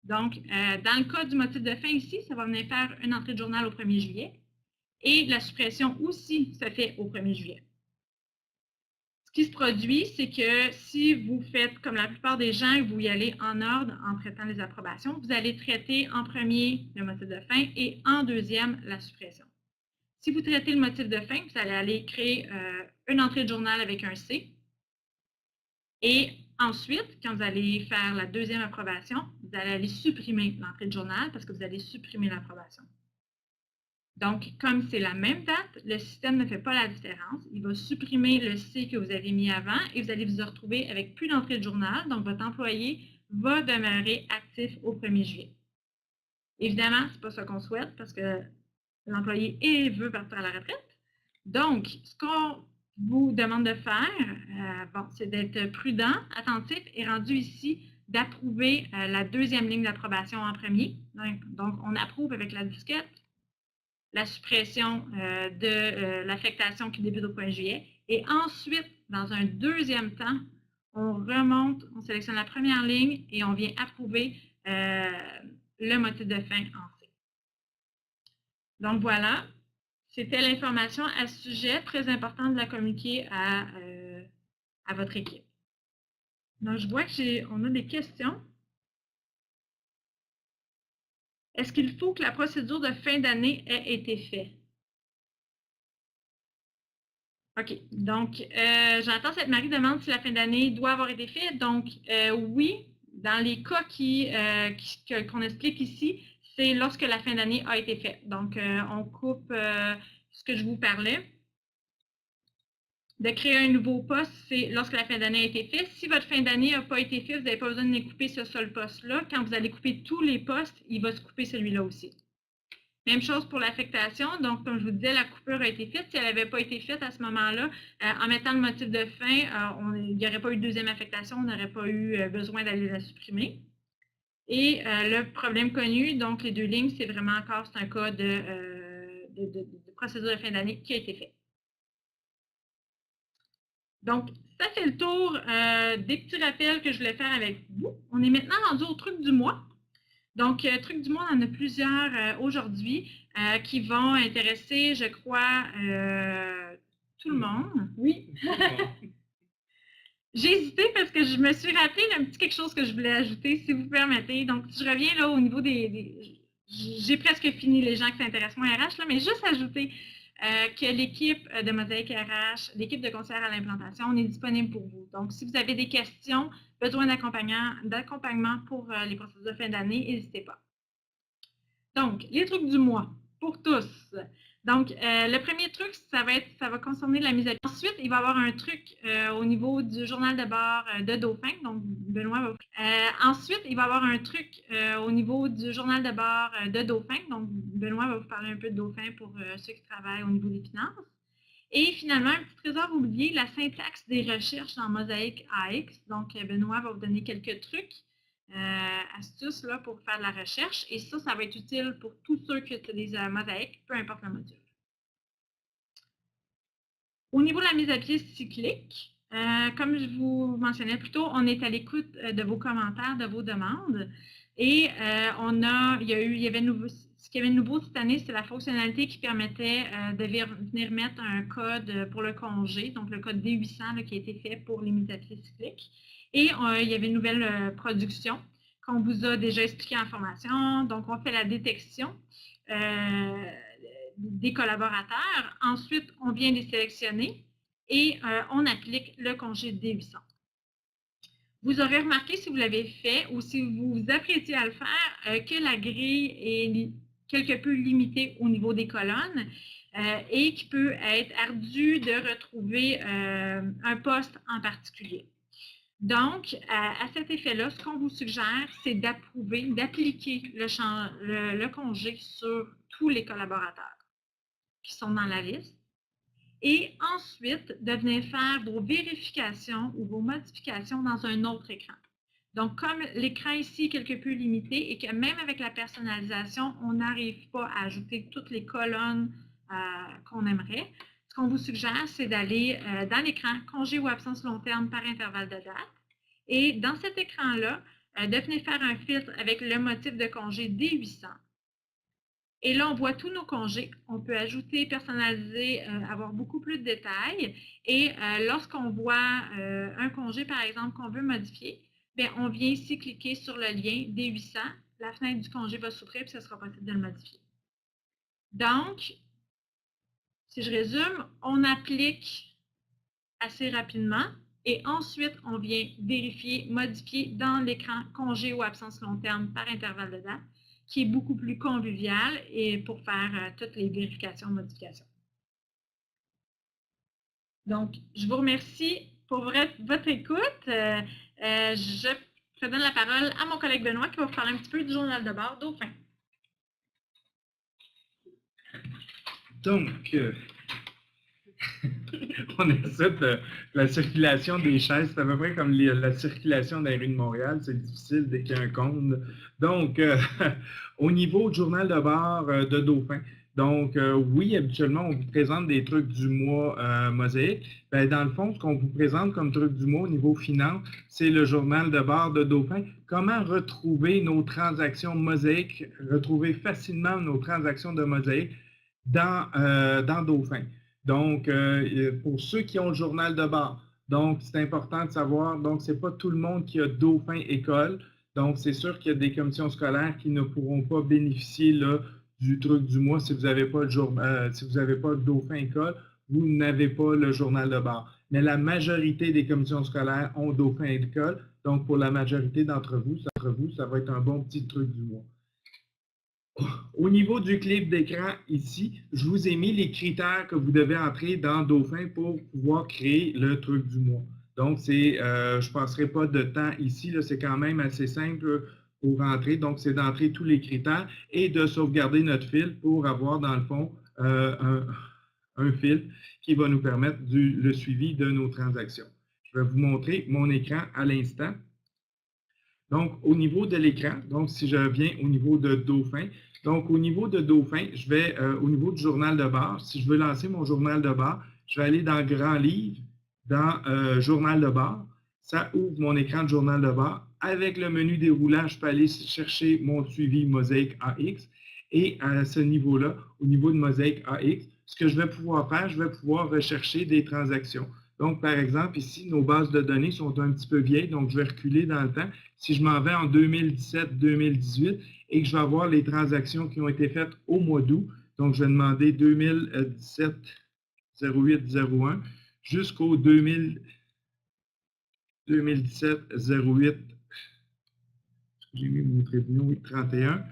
Donc, dans le cas du motif de fin ici, ça va venir faire une entrée de journal au 1er juillet et la suppression aussi se fait au 1er juillet. Ce qui se produit, c'est que si vous faites comme la plupart des gens et vous y allez en ordre en traitant les approbations, vous allez traiter en premier le motif de fin et en deuxième la suppression. Si vous traitez le motif de fin, vous allez aller créer une entrée de journal avec un C. Et Ensuite, quand vous allez faire la deuxième approbation, vous allez aller supprimer l'entrée de journal parce que vous allez supprimer l'approbation. Donc, comme c'est la même date, le système ne fait pas la différence. Il va supprimer le C que vous avez mis avant et vous allez vous retrouver avec plus d'entrée de journal. Donc, votre employé va demeurer actif au 1er juillet. Évidemment, ce n'est pas ce qu'on souhaite parce que l'employé veut partir à la retraite. Donc, ce qu'on vous demande de faire, c'est d'être prudent, attentif et rendu ici d'approuver la deuxième ligne d'approbation en premier. Donc, on approuve avec la disquette la suppression de l'affectation qui débute au 1er juillet. Et ensuite, dans un deuxième temps, on remonte, on sélectionne la première ligne et on vient approuver le motif de fin en C. Donc voilà, c'était l'information à ce sujet, très important de la communiquer à votre équipe. Donc je vois qu'on a des questions. Est-ce qu'il faut que la procédure de fin d'année ait été faite? OK. Donc, j'entends cette Marie demande si la fin d'année doit avoir été faite. Donc, oui, dans les cas qu'on explique ici, c'est lorsque la fin d'année a été faite. Donc, on coupe ce que je vous parlais. De créer un nouveau poste, c'est lorsque la fin d'année a été faite. Si votre fin d'année n'a pas été faite, vous n'avez pas besoin de couper ce seul poste-là. Quand vous allez couper tous les postes, il va se couper celui-là aussi. Même chose pour l'affectation. Donc, comme je vous disais, la coupure a été faite. Si elle n'avait pas été faite à ce moment-là, en mettant le motif de fin, il n'y aurait pas eu de deuxième affectation, on n'aurait pas eu besoin d'aller la supprimer. Et le problème connu, donc les deux lignes, c'est vraiment encore un cas de procédure de fin d'année qui a été fait. Donc, ça fait le tour des petits rappels que je voulais faire avec vous. On est maintenant rendu au truc du mois. Donc, truc du mois, on en a plusieurs aujourd'hui qui vont intéresser, je crois, tout le monde. Oui. J'ai hésité parce que je me suis rappelé d'un petit quelque chose que je voulais ajouter, si vous permettez. Donc, si je reviens là au niveau j'ai presque fini les gens qui s'intéressent moins à RH, là, mais juste ajouter que l'équipe de Mosaïque RH, l'équipe de conseillers à l'implantation, on est disponible pour vous. Donc, si vous avez des questions, besoin d'accompagnement pour les procédures de fin d'année, n'hésitez pas. Donc, les trucs du mois, pour tous. Donc, le premier truc, ça va concerner la mise à pied. Ensuite, il va y avoir un truc au niveau du journal de bord de Dauphin. Donc, Benoît va... ensuite, il va y avoir un truc au niveau du journal de bord de Dauphin. Donc, Benoît va vous parler un peu de Dauphin pour ceux qui travaillent au niveau des finances. Et finalement, un petit trésor oublié, la syntaxe des recherches dans Mosaïque AX. Donc, Benoît va vous donner quelques trucs. Astuces là, pour faire de la recherche. Et ça va être utile pour tous ceux qui utilisent Mosaïque, peu importe le module. Au niveau de la mise à pied cyclique, comme je vous mentionnais plus tôt, on est à l'écoute de vos commentaires, de vos demandes. Et ce qu'il y avait de nouveau cette année, c'est la fonctionnalité qui permettait de venir mettre un code pour le congé, donc le code D800 là, qui a été fait pour les mises à pied cycliques. Et il y avait une nouvelle production qu'on vous a déjà expliqué en formation. Donc, on fait la détection des collaborateurs. Ensuite, on vient les sélectionner et on applique le congé D800. Vous aurez remarqué, si vous l'avez fait ou si vous vous apprêtez à le faire, que la grille est quelque peu limitée au niveau des colonnes et qu'il peut être ardu de retrouver un poste en particulier. Donc, à cet effet-là, ce qu'on vous suggère, c'est d'approuver, d'appliquer le congé sur tous les collaborateurs qui sont dans la liste. Et ensuite, de venir faire vos vérifications ou vos modifications dans un autre écran. Donc, comme l'écran ici est quelque peu limité et que même avec la personnalisation, on n'arrive pas à ajouter toutes les colonnes qu'on aimerait, ce qu'on vous suggère, c'est d'aller dans l'écran « Congé ou absence long terme par intervalle de date ». Et dans cet écran-là, de venir faire un filtre avec le motif de congé D800. Et là, on voit tous nos congés. On peut ajouter, personnaliser, avoir beaucoup plus de détails. Et lorsqu'on voit un congé, par exemple, qu'on veut modifier, bien, on vient ici cliquer sur le lien D800. La fenêtre du congé va s'ouvrir et ce sera possible de le modifier. Donc, si je résume, on applique assez rapidement Et ensuite, on vient vérifier, modifier dans l'écran congé ou absence long terme par intervalle de date, qui est beaucoup plus convivial et pour faire toutes les vérifications, modifications. Donc, je vous remercie pour votre écoute. Je redonne la parole à mon collègue Benoît qui va vous parler un petit peu du journal de bord Dauphin. Donc, on essaie de la circulation des chaises. C'est à peu près comme la circulation dans les rues de Montréal. C'est difficile dès qu'il y a un compte. Donc, au niveau du journal de bord de Dauphin, donc oui, habituellement, on vous présente des trucs du mois Mosaïque. Ben, dans le fond, ce qu'on vous présente comme truc du mois au niveau finance, c'est le journal de bord de Dauphin. Comment retrouver nos transactions Mosaïque, retrouver facilement nos transactions de Mosaïque dans Dauphin. Donc, pour ceux qui ont le journal de bord, donc c'est important de savoir, donc c'est pas tout le monde qui a Dauphin École. Donc, c'est sûr qu'il y a des commissions scolaires qui ne pourront pas bénéficier là, du truc du mois si vous n'avez pas le Dauphin École, vous n'avez pas le journal de bord. Mais la majorité des commissions scolaires ont Dauphin École. Donc, pour la majorité d'entre vous, ça va être un bon petit truc du mois. Au niveau du clip d'écran ici, je vous ai mis les critères que vous devez entrer dans Dauphin pour pouvoir créer le truc du mois. Donc, je ne passerai pas de temps ici, c'est quand même assez simple pour entrer. Donc, c'est d'entrer tous les critères et de sauvegarder notre fil pour avoir, dans le fond, un fil qui va nous permettre le suivi de nos transactions. Je vais vous montrer mon écran à l'instant. Donc, au niveau de l'écran, donc si je viens au niveau de Dauphin, donc au niveau de Dauphin, je vais au niveau du journal de bord. Si je veux lancer mon journal de bord, je vais aller dans Grand Livre, dans Journal de bord. Ça ouvre mon écran de journal de bord. Avec le menu déroulant, je peux aller chercher mon suivi Mosaïque AX. Et à ce niveau-là, au niveau de Mosaïque AX, ce que je vais pouvoir faire, je vais pouvoir rechercher des transactions. Donc, par exemple, ici, nos bases de données sont un petit peu vieilles, donc je vais reculer dans le temps. Si je m'en vais en 2017-2018 et que je vais avoir les transactions qui ont été faites au mois d'août, donc je vais demander 2017-08-01 jusqu'au 2017-08, j'ai mis mon prévision, oui, 31,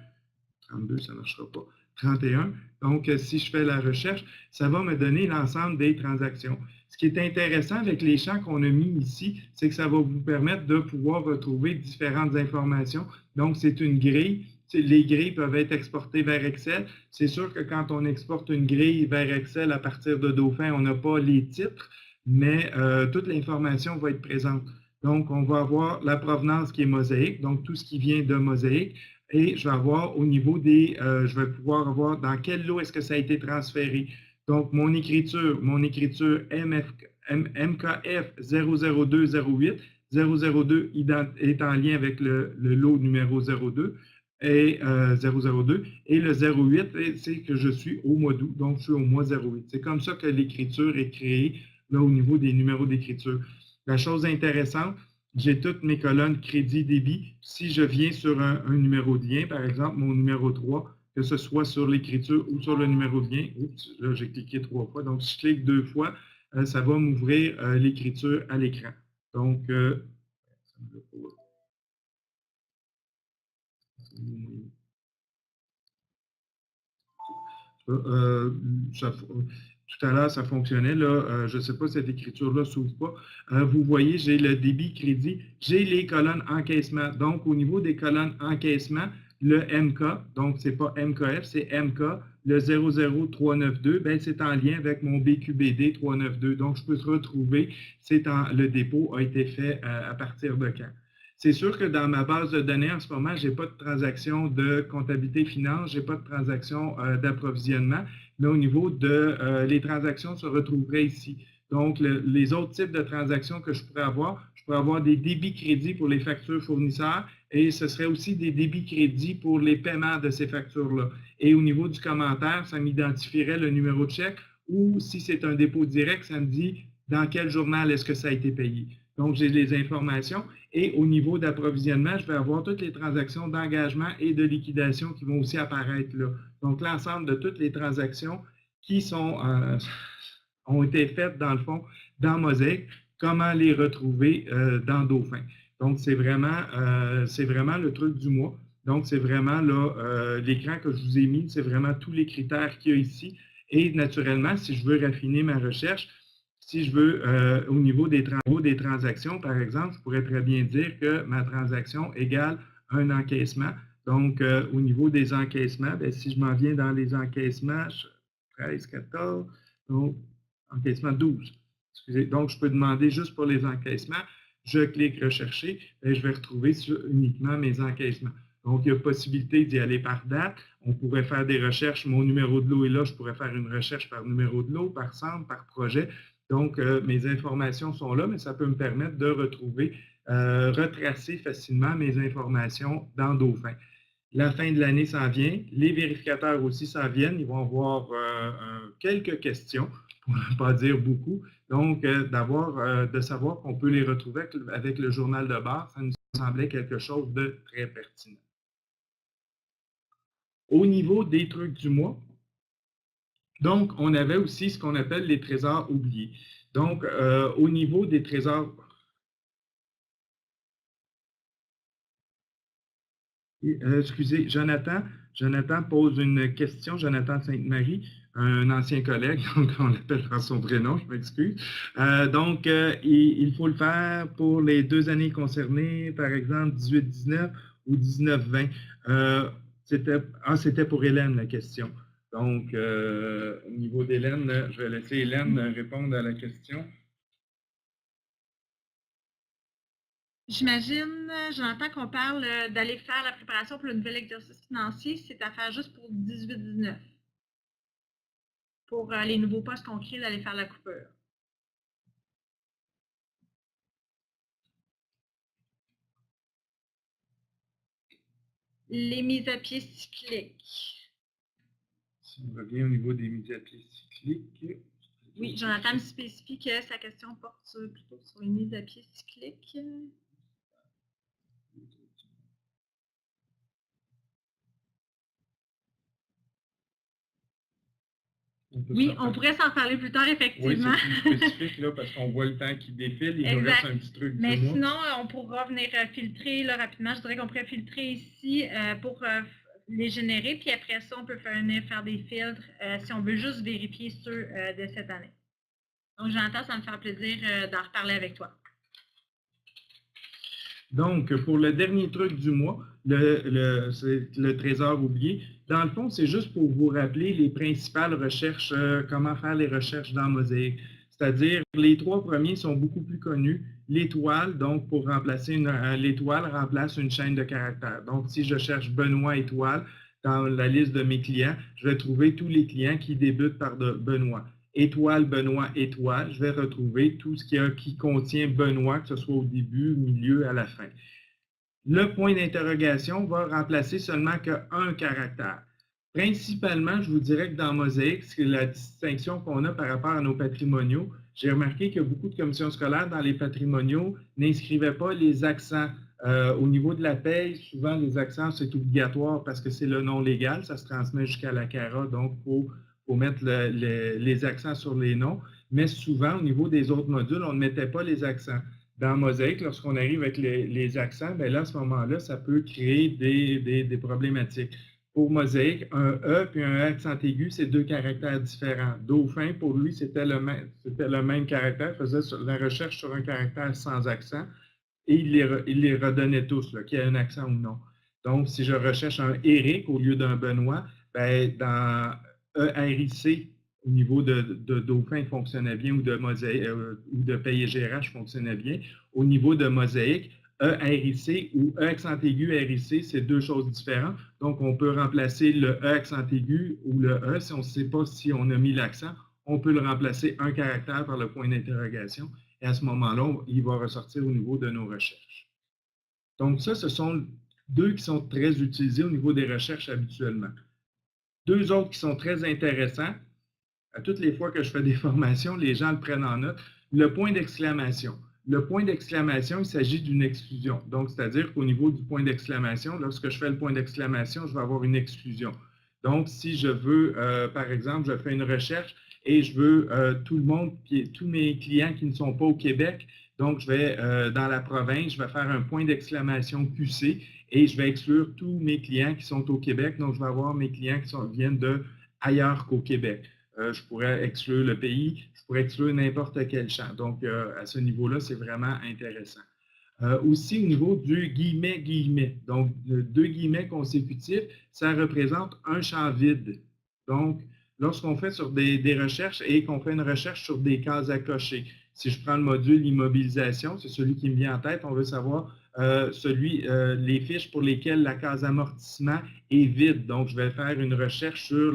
32, ça ne marchera pas, 31. Donc, si je fais la recherche, ça va me donner l'ensemble des transactions. Ce qui est intéressant avec les champs qu'on a mis ici, c'est que ça va vous permettre de pouvoir retrouver différentes informations. Donc, c'est une grille. Les grilles peuvent être exportées vers Excel. C'est sûr que quand on exporte une grille vers Excel à partir de Dauphin, on n'a pas les titres, mais toute l'information va être présente. Donc, on va avoir la provenance qui est Mosaïque, donc tout ce qui vient de Mosaïque. Et je vais avoir au niveau je vais pouvoir avoir dans quel lot est-ce que ça a été transféré. Donc, mon écriture MKF 00208, 002 est en lien avec le lot numéro 02 et 002. Et le 08, c'est que je suis au mois d'août, donc je suis au mois 08. C'est comme ça que l'écriture est créée là au niveau des numéros d'écriture. La chose intéressante, j'ai toutes mes colonnes crédit-débit. Si je viens sur un numéro de lien, par exemple, mon numéro 3, que ce soit sur l'écriture ou sur le numéro de lien. Oups, là, j'ai cliqué 3 fois. Donc, si je clique 2 fois, ça va m'ouvrir l'écriture à l'écran. Donc, tout à l'heure, ça fonctionnait. Là, je ne sais pas si cette écriture-là ne s'ouvre pas. Vous voyez, j'ai le débit crédit. J'ai les colonnes encaissement. Donc, au niveau des colonnes encaissement, le MK, donc ce n'est pas MKF, c'est MK, le 00392, ben, c'est en lien avec mon BQBD 392. Donc, je peux se retrouver, le dépôt a été fait à partir de quand. C'est sûr que dans ma base de données, en ce moment, je n'ai pas de transaction de comptabilité finance, je n'ai pas de transaction d'approvisionnement, mais au niveau de les transactions se retrouveraient ici. Donc, les autres types de transactions que je pourrais avoir des débits crédits pour les factures fournisseurs et ce serait aussi des débits crédits pour les paiements de ces factures-là. Et au niveau du commentaire, ça m'identifierait le numéro de chèque ou si c'est un dépôt direct, ça me dit dans quel journal est-ce que ça a été payé. Donc, j'ai les informations et au niveau d'approvisionnement, je vais avoir toutes les transactions d'engagement et de liquidation qui vont aussi apparaître là. Donc, l'ensemble de toutes les transactions qui ont été faites, dans le fond, dans Mosaïque. comment les retrouver dans Dauphin. Donc, c'est vraiment le truc du mois. Donc, c'est vraiment là, l'écran que je vous ai mis, c'est vraiment tous les critères qu'il y a ici. Et naturellement, si je veux raffiner ma recherche, si je veux, au niveau des transactions, par exemple, je pourrais très bien dire que ma transaction égale un encaissement. Donc, au niveau des encaissements, bien, si je m'en viens dans les encaissements, 13, 14, donc encaissement 12. Excusez. Donc, je peux demander juste pour les encaissements. Je clique rechercher et je vais retrouver uniquement mes encaissements. Donc, il y a possibilité d'y aller par date. On pourrait faire des recherches. Mon numéro de lot est là. Je pourrais faire une recherche par numéro de lot, par centre, par projet. Donc, mes informations sont là, mais ça peut me permettre de retrouver, retracer facilement mes informations dans Dauphin. La fin de l'année s'en vient. Les vérificateurs aussi s'en viennent. Ils vont avoir quelques questions, pour ne pas dire beaucoup. Donc, de savoir qu'on peut les retrouver avec le journal de bord, ça nous semblait quelque chose de très pertinent. Au niveau des trucs du mois, donc, on avait aussi ce qu'on appelle les trésors oubliés. Donc, au niveau des trésors... excusez, Jonathan pose une question, Jonathan Sainte-Marie, un ancien collègue, donc on l'appelle par son prénom, je m'excuse. Donc, il faut le faire pour les 2 années concernées, par exemple 18-19 ou 19-20. C'était pour Hélène la question. Donc, au niveau d'Hélène, je vais laisser Hélène répondre à la question. J'imagine, j'entends qu'on parle d'aller faire la préparation pour le nouvel exercice financier. C'est à faire juste pour 18-19. Pour les nouveaux postes qu'on crée, d'aller faire la coupure. Les mises à pied cycliques. Si on revient au niveau des mises à pied cycliques. Oui, Jonathan me spécifie que sa question porte plutôt sur les mises à pied cycliques. Oui, on pourrait s'en parler plus tard, effectivement. Oui, c'est plus spécifique, là, parce qu'on voit le temps qui défile, il nous reste un petit truc. Mais sinon, on pourra venir filtrer là, rapidement. Je dirais qu'on pourrait filtrer ici pour les générer, puis après ça, on peut venir faire des filtres si on veut juste vérifier ceux de cette année. Donc, j'entends, ça me fait plaisir d'en reparler avec toi. Donc, pour le dernier truc du mois, c'est le trésor oublié. Dans le fond, c'est juste pour vous rappeler les principales recherches, comment faire les recherches dans Mosaic. C'est-à-dire, les 3 premiers sont beaucoup plus connus. L'étoile, donc pour remplacer l'étoile, remplace une chaîne de caractères. Donc, si je cherche Benoît étoile dans la liste de mes clients, je vais trouver tous les clients qui débutent par Benoît. Étoile, Benoît, étoile, je vais retrouver tout ce qui contient Benoît, que ce soit au début, au milieu, à la fin. Le point d'interrogation va remplacer seulement qu'un caractère. Principalement, je vous dirais que dans Mosaic, c'est la distinction qu'on a par rapport à nos patrimoniaux. J'ai remarqué que beaucoup de commissions scolaires dans les patrimoniaux n'inscrivaient pas les accents. Au niveau de la paye, souvent les accents, c'est obligatoire parce que c'est le nom légal, ça se transmet jusqu'à la CARA, donc il faut mettre les accents sur les noms. Mais souvent, au niveau des autres modules, on ne mettait pas les accents. Dans Mosaic, lorsqu'on arrive avec les accents, bien là, à ce moment-là, ça peut créer des problématiques. Pour Mosaic, un E puis un accent aigu, c'est 2 caractères différents. Dauphin, pour lui, c'était le même caractère. Il faisait la recherche sur un caractère sans accent et il les redonnait tous, qu'il y ait un accent ou non. Donc, si je recherche un Éric au lieu d'un Benoît, bien, dans ERIC, au niveau de Dauphin, il fonctionnait bien, ou de Mosaic, ou de PayGRH fonctionnait bien. Au niveau de Mosaic, ERIC ou E accent aigu RIC, c'est 2 choses différentes. Donc, on peut remplacer le E accent aigu ou le E, si on ne sait pas si on a mis l'accent, on peut le remplacer un caractère par le point d'interrogation. Et à ce moment-là, il va ressortir au niveau de nos recherches. Donc, ça, ce sont 2 qui sont très utilisés au niveau des recherches habituellement. 2 autres qui sont très intéressants. À toutes les fois que je fais des formations, les gens le prennent en note. Le point d'exclamation. Le point d'exclamation, il s'agit d'une exclusion. Donc, c'est-à-dire qu'au niveau du point d'exclamation, lorsque je fais le point d'exclamation, je vais avoir une exclusion. Donc, si je veux, par exemple, je fais une recherche et je veux tout le monde, puis tous mes clients qui ne sont pas au Québec. Donc, je vais dans la province, je vais faire un point d'exclamation QC et je vais exclure tous mes clients qui sont au Québec. Donc, je vais avoir mes clients qui viennent de ailleurs qu'au Québec. Je pourrais exclure le pays, je pourrais exclure n'importe quel champ. Donc, à ce niveau-là, c'est vraiment intéressant. Aussi, au niveau du guillemet. Donc, deux guillemets consécutifs, ça représente un champ vide. Donc, lorsqu'on fait sur des recherches et qu'on fait une recherche sur des cases à cocher, si je prends le module immobilisation, c'est celui qui me vient en tête, on veut savoir les fiches pour lesquelles la case amortissement est vide. Donc, je vais faire une recherche sur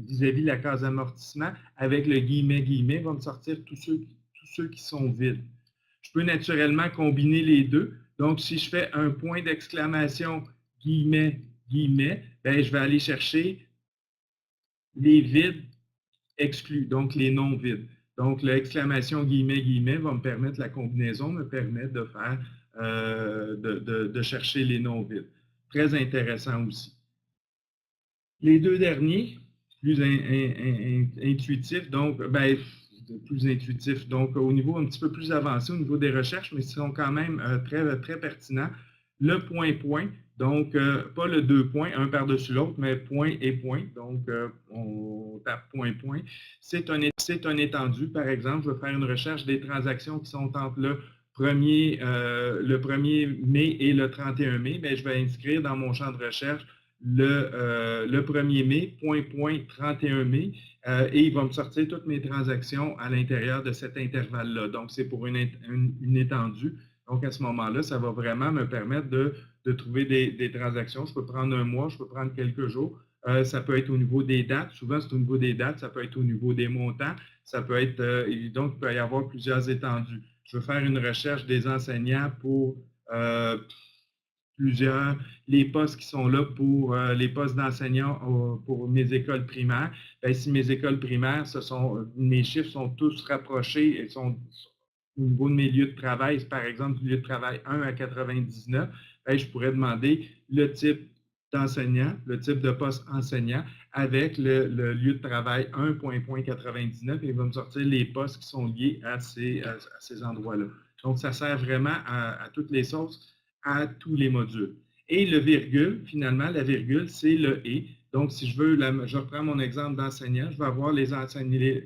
vis-à-vis la case amortissement avec le guillemet, va me sortir tous ceux qui sont vides. Je peux naturellement combiner les deux. Donc, si je fais un point d'exclamation, guillemet, bien, je vais aller chercher les vides exclus, donc les non vides. Donc, l'exclamation guillemet va me permettre, la combinaison me permet de faire, de chercher les non vides. Très intéressant aussi. Les deux derniers, plus intuitifs, donc, ben, plus intuitif. Donc, au niveau un petit peu plus avancé, au niveau des recherches, mais ils sont quand même très, très pertinents. Le point, donc pas le deux points, un par-dessus l'autre, mais point et point. Donc, on tape point. C'est un étendu. Par exemple, je vais faire une recherche des transactions qui sont entre le 1er mai et le 31 mai. Bien, je vais inscrire dans mon champ de recherche le 1er mai, point, 31 mai, et il va me sortir toutes mes transactions à l'intérieur de cet intervalle-là. Donc, c'est pour une étendue. Donc, à ce moment-là, ça va vraiment me permettre de trouver des transactions. Je peux prendre un mois, je peux prendre quelques jours. Ça peut être au niveau des dates. Souvent, c'est au niveau des dates. Ça peut être au niveau des montants. Ça peut être, donc, il peut y avoir plusieurs étendues. Je veux faire une recherche des enseignants pour les postes qui sont là pour les postes d'enseignants pour mes écoles primaires. Bien, si mes écoles primaires, mes chiffres sont tous rapprochés et sont au niveau de mes lieux de travail, par exemple du lieu de travail 1 à 99, bien, je pourrais demander le type d'enseignant, le type de poste enseignant avec le lieu de travail 1.99 et il va me sortir les postes qui sont liés à ces endroits-là. Donc, ça sert vraiment à toutes les sauces, à tous les modules. Et le virgule, finalement, la virgule, c'est le « et ». Donc, si je veux, je reprends mon exemple d'enseignant, je vais avoir les enseignants,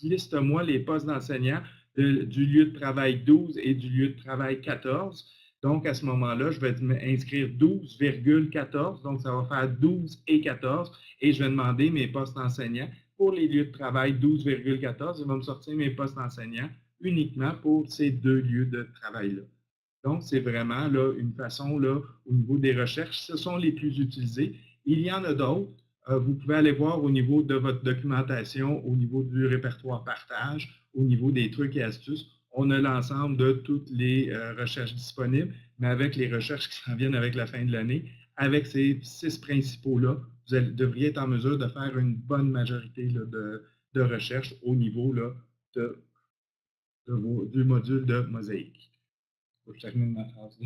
liste-moi les postes d'enseignants du lieu de travail 12 et du lieu de travail 14. Donc, à ce moment-là, je vais inscrire 12,14. Donc, ça va faire 12 et 14. Et je vais demander mes postes d'enseignants pour les lieux de travail 12,14. Il va me sortir mes postes d'enseignants uniquement pour ces deux lieux de travail-là. Donc, c'est vraiment là, une façon, là, au niveau des recherches, ce sont les plus utilisés. Il y en a d'autres. Vous pouvez aller voir au niveau de votre documentation, au niveau du répertoire partage, au niveau des trucs et astuces. On a l'ensemble de toutes les recherches disponibles, mais avec les recherches qui s'en viennent avec la fin de l'année, avec ces 6 principaux-là, vous devriez être en mesure de faire une bonne majorité là, de recherches au niveau là, du module de mosaïque. Je termine ma phrase.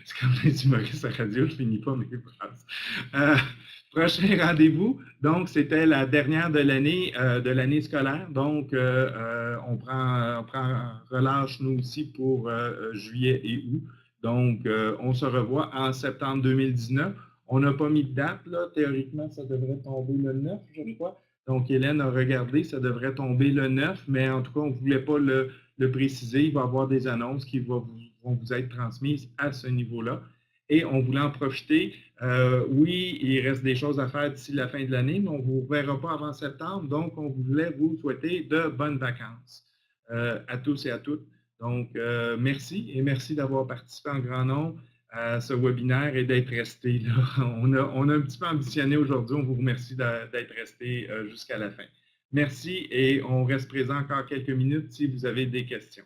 C'est comme les humoristes à radio, je ne finis pas mes phrases. Prochain rendez-vous, donc c'était la dernière de l'année scolaire. Donc, on prend relâche nous aussi pour juillet et août. Donc, on se revoit en septembre 2019. On n'a pas mis de date, là. Théoriquement, ça devrait tomber le 9, je crois. Donc, Hélène a regardé, ça devrait tomber le 9, mais en tout cas, on ne voulait pas le préciser. Il va y avoir des annonces qui vont vous être transmises à ce niveau-là. Et on voulait en profiter. Oui, il reste des choses à faire d'ici la fin de l'année, mais on ne vous verra pas avant septembre. Donc, on voulait vous souhaiter de bonnes vacances à tous et à toutes. Donc, merci et merci d'avoir participé en grand nombre à ce webinaire et d'être resté là. On a un petit peu ambitionné aujourd'hui. On vous remercie d'être resté jusqu'à la fin. Merci et on reste présent encore quelques minutes si vous avez des questions.